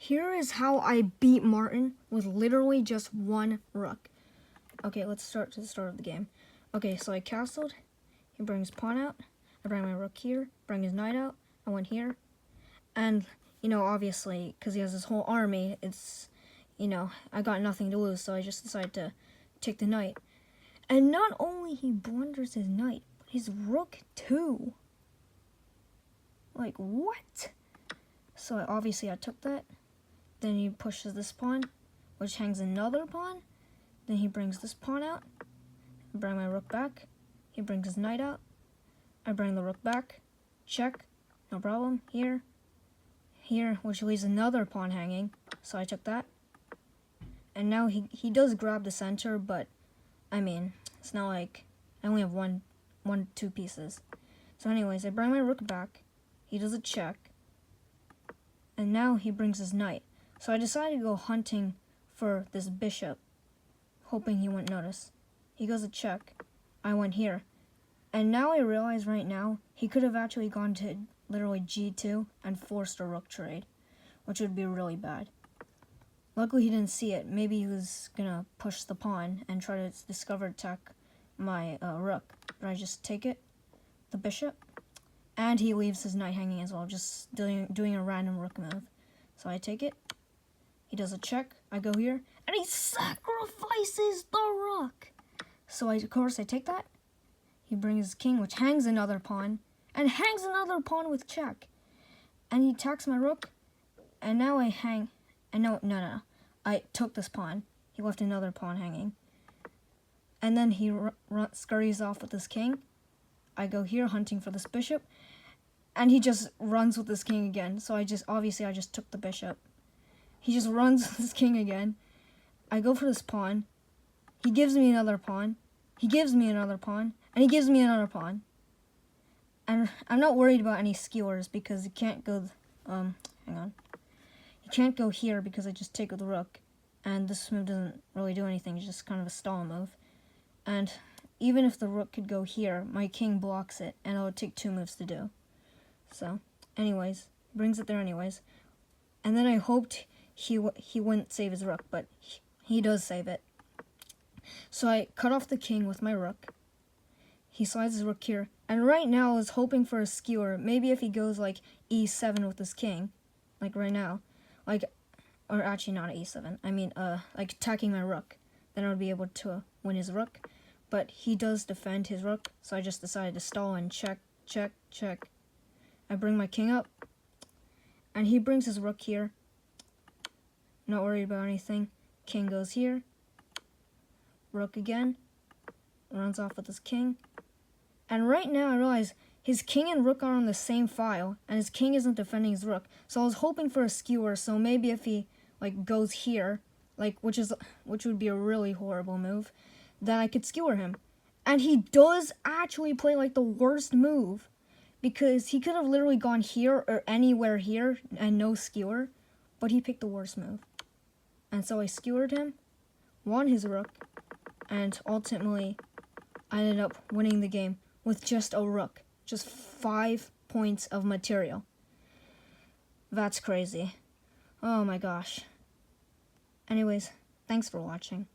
Here is how I beat Martin with literally just one rook. Okay, let's start to the start of the game. Okay, so I castled. He brings pawn out. I bring my rook here. Bring his knight out. I went here. And, you know, obviously, because he has his whole army, it's, you know, I got nothing to lose, so I just decided to take the knight. And not only he blunders his knight, but his rook too. Like, what? So obviously I took that. Then he pushes this pawn, which hangs another pawn. Then he brings this pawn out. I bring my rook back. He brings his knight out. I bring the rook back. Check. No problem. Here. Here, which leaves another pawn hanging. So I took that. And now he does grab the center, but I mean, it's not like I only have two pieces. So anyways, I bring my rook back. He does a check. And now he brings his knight. So I decided to go hunting for this bishop, hoping he wouldn't notice. He goes a check. I went here. And now I realize right now, he could have actually gone to literally g2 and forced a rook trade, which would be really bad. Luckily he didn't see it. Maybe he was gonna push the pawn and try to discover attack my rook. But I just take it, the bishop, and he leaves his knight hanging as well, just doing a random rook move. So I take it. He does a check. I go here, and he sacrifices the rook. So of course I take that. He brings his king, which hangs another pawn, and hangs another pawn with check. And he attacks my rook, and now I hang. And no. I took this pawn. He left another pawn hanging. And then he scurries off with his king. I go here hunting for this bishop, and he just runs with his king again. So I just took the bishop. He just runs with his king again. I go for this pawn. He gives me another pawn. He gives me another pawn. And he gives me another pawn. And I'm not worried about any skewers because he can't go, hang on. He can't go here because I just take with the rook. And this move doesn't really do anything. It's just kind of a stall move. And even if the rook could go here, my king blocks it. And it would take 2 moves to do. So, anyways, brings it there anyways. And then I hoped he wouldn't save his rook, but he does save it. So I cut off the king with my rook. He slides his rook here. And right now I was hoping for a skewer. Maybe if he goes like e7 with his king, like right now, like, or actually not e7. I mean, like attacking my rook. Then I would be able to win his rook. But he does defend his rook, so I just decided to stall and check, check, check. I bring my king up, and he brings his rook here. Not worried about anything. King goes here. Rook again. Runs off with his king. And right now I realize his king and rook are on the same file, and his king isn't defending his rook. So I was hoping for a skewer, so maybe if he like goes here, like which would be a really horrible move, then I could skewer him. And he does actually play like the worst move, because he could have literally gone here or anywhere here and no skewer, but he picked the worst move. And so I skewered him, won his rook, and ultimately I ended up winning the game with just a rook. Just 5 points of material. That's crazy. Oh my gosh. Anyways, thanks for watching.